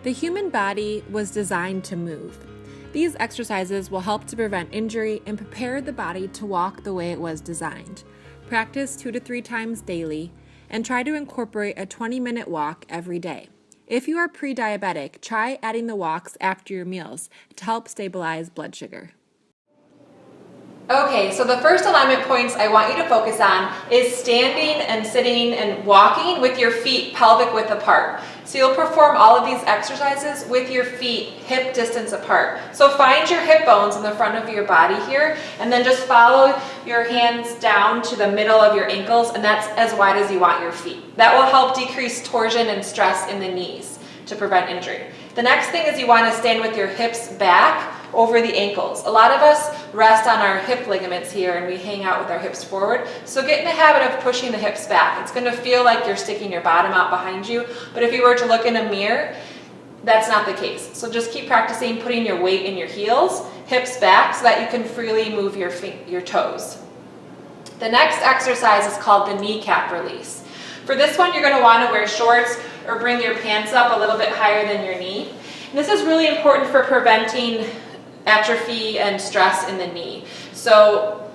The human body was designed to move. These exercises will help to prevent injury and prepare the body to walk the way it was designed. Practice 2 to 3 times daily and try to incorporate a 20-minute walk every day. If you are pre-diabetic, try adding the walks after your meals to help stabilize blood sugar. Okay, so the first alignment points I want you to focus on is standing and sitting and walking with your feet pelvic width apart. So you'll perform all of these exercises with your feet hip distance apart. So find your hip bones in the front of your body here, and then just follow your hands down to the middle of your ankles, and that's as wide as you want your feet. That will help decrease torsion and stress in the knees to prevent injury. The next thing is you want to stand with your hips back over the ankles. A lot of us rest on our hip ligaments here and we hang out with our hips forward. So get in the habit of pushing the hips back. It's going to feel like you're sticking your bottom out behind you, but if you were to look in a mirror, that's not the case. So just keep practicing putting your weight in your heels, hips back, so that you can freely move your toes. The next exercise is called the kneecap release. For this one, you're going to want to wear shorts or bring your pants up a little bit higher than your knee. And this is really important for preventing atrophy and stress in the knee. So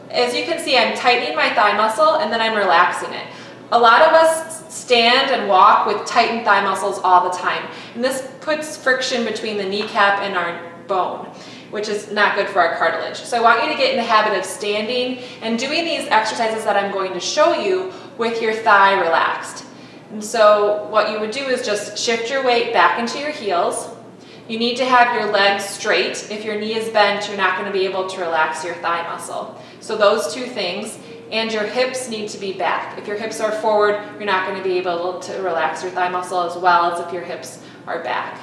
as you can see, I'm tightening my thigh muscle and then I'm relaxing it. A lot of us stand and walk with tightened thigh muscles all the time. And this puts friction between the kneecap and our bone, which is not good for our cartilage. So I want you to get in the habit of standing and doing these exercises that I'm going to show you with your thigh relaxed. And so what you would do is just shift your weight back into your heels. You need to have your legs straight. If your knee is bent, you're not going to be able to relax your thigh muscle. So those two things, and your hips need to be back. If your hips are forward, you're not going to be able to relax your thigh muscle as well as if your hips are back.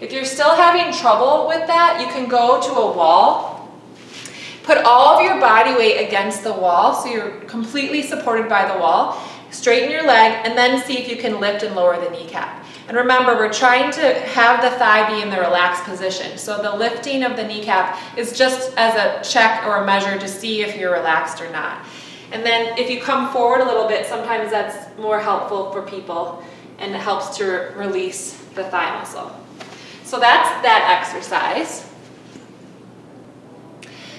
If you're still having trouble with that, you can go to a wall. Put all of your body weight against the wall so you're completely supported by the wall. Straighten your leg and then see if you can lift and lower the kneecap. And remember, we're trying to have the thigh be in the relaxed position. So the lifting of the kneecap is just as a check or a measure to see if you're relaxed or not. And then if you come forward a little bit, sometimes that's more helpful for people and it helps to release the thigh muscle. So that's that exercise.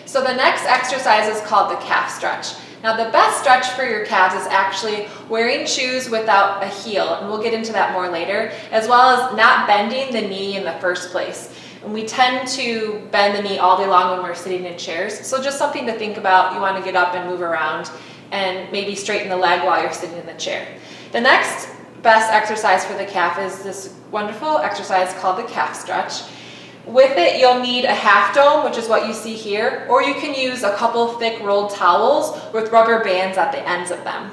So the next exercise is called the calf stretch. Now the best stretch for your calves is actually wearing shoes without a heel, and we'll get into that more later, as well as not bending the knee in the first place. And we tend to bend the knee all day long when we're sitting in chairs, so just something to think about. You want to get up and move around and maybe straighten the leg while you're sitting in the chair. The next best exercise for the calf is this wonderful exercise called the calf stretch. With it, you'll need a half dome, which is what you see here, or you can use a couple thick rolled towels with rubber bands at the ends of them.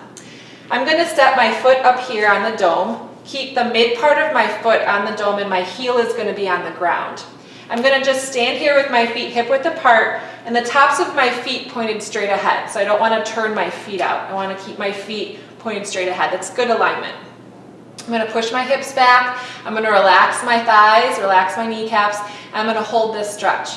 I'm going to step my foot up here on the dome, keep the mid part of my foot on the dome, and my heel is going to be on the ground. I'm going to just stand here with my feet hip width apart and the tops of my feet pointed straight ahead. So I don't want to turn my feet out. I want to keep my feet pointed straight ahead. That's good alignment. I'm going to push my hips back. I'm going to relax my thighs, relax my kneecaps. I'm going to hold this stretch.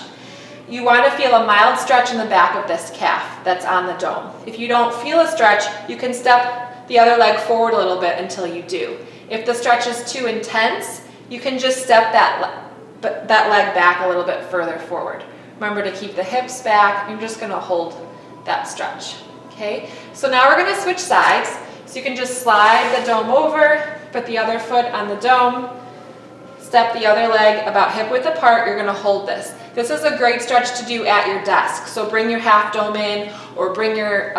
You want to feel a mild stretch in the back of this calf that's on the dome. If you don't feel a stretch, you can step the other leg forward a little bit until you do. If the stretch is too intense, you can just step that leg back a little bit further forward. Remember to keep the hips back. You're just going to hold that stretch. Okay? So now we're going to switch sides. So you can just slide the dome over, put the other foot on the dome, step the other leg about hip width apart. You're going to hold this. This is a great stretch to do at your desk. So bring your half dome in or bring your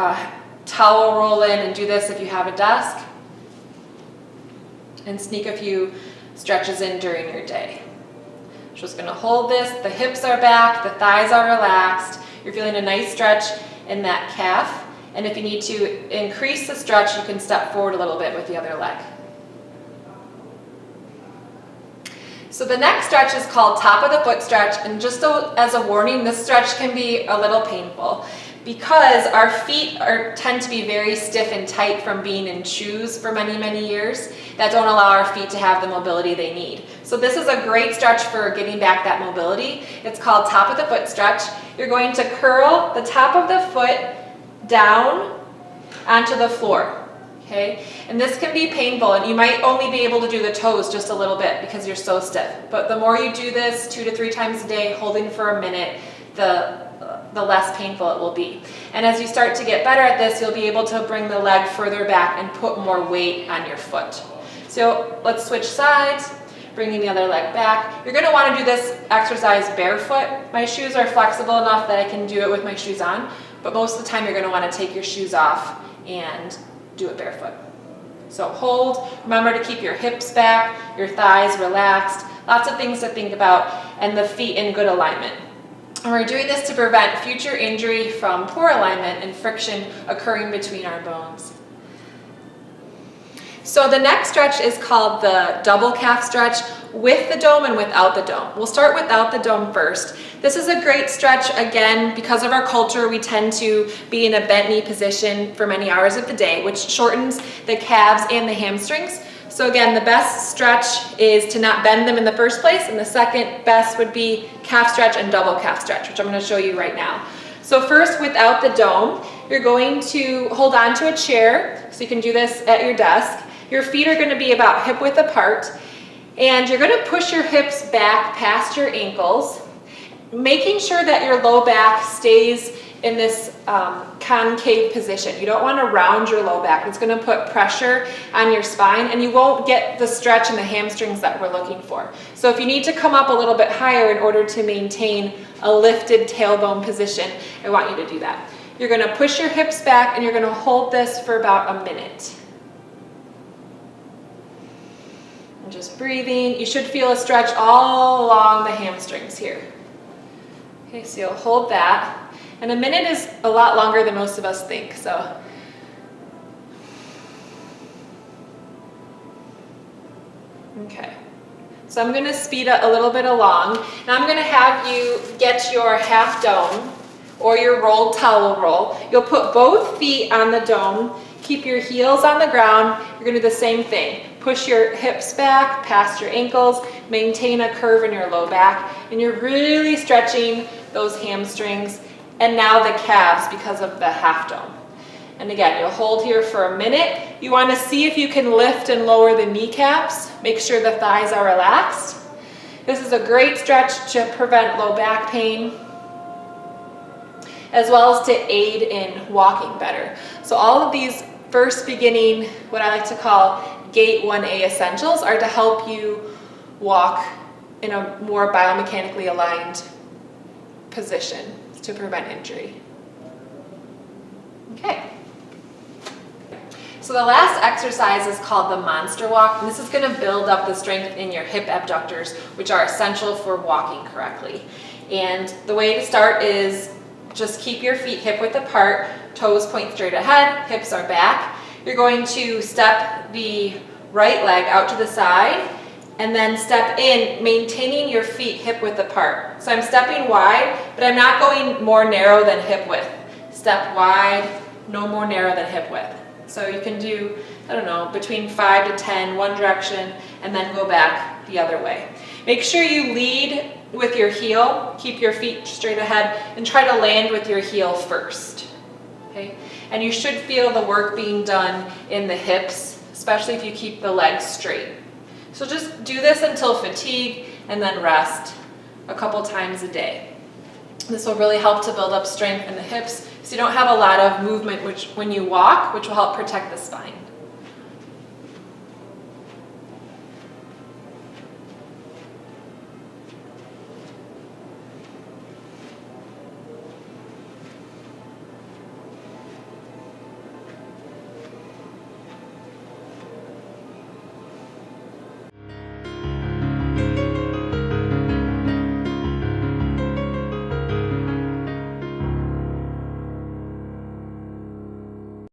towel roll in and do this if you have a desk. And sneak a few stretches in during your day. Just going to hold this. The hips are back, the thighs are relaxed. You're feeling a nice stretch in that calf. And if you need to increase the stretch, you can step forward a little bit with the other leg. So the next stretch is called top of the foot stretch, and just as a warning, this stretch can be a little painful because our feet tend to be very stiff and tight from being in shoes for many, many years that don't allow our feet to have the mobility they need. So this is a great stretch for getting back that mobility. It's called top of the foot stretch. You're going to curl the top of the foot down onto the floor. Okay, and this can be painful, and you might only be able to do the toes just a little bit because you're so stiff. But the more you do this 2 to 3 times a day, holding for a minute, the less painful it will be. And as you start to get better at this, you'll be able to bring the leg further back and put more weight on your foot. So let's switch sides, bringing the other leg back. You're going to want to do this exercise barefoot. My shoes are flexible enough that I can do it with my shoes on, but most of the time you're going to want to take your shoes off and do it barefoot. So hold, remember to keep your hips back, your thighs relaxed, lots of things to think about, and the feet in good alignment. And we're doing this to prevent future injury from poor alignment and friction occurring between our bones. So the next stretch is called the double calf stretch with the dome and without the dome. We'll start without the dome first. This is a great stretch. Again, because of our culture, we tend to be in a bent knee position for many hours of the day, which shortens the calves and the hamstrings. So again, the best stretch is to not bend them in the first place, and the second best would be calf stretch and double calf stretch, which I'm going to show you right now. So first, without the dome, you're going to hold on to a chair, so you can do this at your desk. Your feet are going to be about hip width apart, and you're going to push your hips back past your ankles, making sure that your low back stays in this concave position. You don't want to round your low back. It's going to put pressure on your spine, and you won't get the stretch in the hamstrings that we're looking for. So if you need to come up a little bit higher in order to maintain a lifted tailbone position, I want you to do that. You're going to push your hips back, and you're going to hold this for about a minute. And just breathing. You should feel a stretch all along the hamstrings here. Okay, so you'll hold that. And a minute is a lot longer than most of us think, so. Okay. So I'm going to speed it a little bit along. Now I'm going to have you get your half dome or your rolled towel roll. You'll put both feet on the dome. Keep your heels on the ground. You're going to do the same thing. Push your hips back past your ankles. Maintain a curve in your low back. And you're really stretching those hamstrings. And now the calves because of the half dome. And again, you'll hold here for a minute. You want to see if you can lift and lower the kneecaps. Make sure the thighs are relaxed. This is a great stretch to prevent low back pain, as well as to aid in walking better. So all of these first beginning, what I like to call Gait 1A essentials, are to help you walk in a more biomechanically aligned position to prevent injury. Okay. So the last exercise is called the monster walk, and this is going to build up the strength in your hip abductors, which are essential for walking correctly. And the way to start is just keep your feet hip width apart, toes point straight ahead, hips are back. You're going to step the right leg out to the side, and then step in, maintaining your feet hip width apart. So I'm stepping wide, but I'm not going more narrow than hip width. Step wide, no more narrow than hip width. So you can do, I don't know, between 5 to 10, one direction, and then go back the other way. Make sure you lead with your heel, keep your feet straight ahead, and try to land with your heel first. Okay? And you should feel the work being done in the hips, especially if you keep the legs straight. So just do this until fatigue, and then rest a couple times a day. This will really help to build up strength in the hips so you don't have a lot of movement when you walk, which will help protect the spine.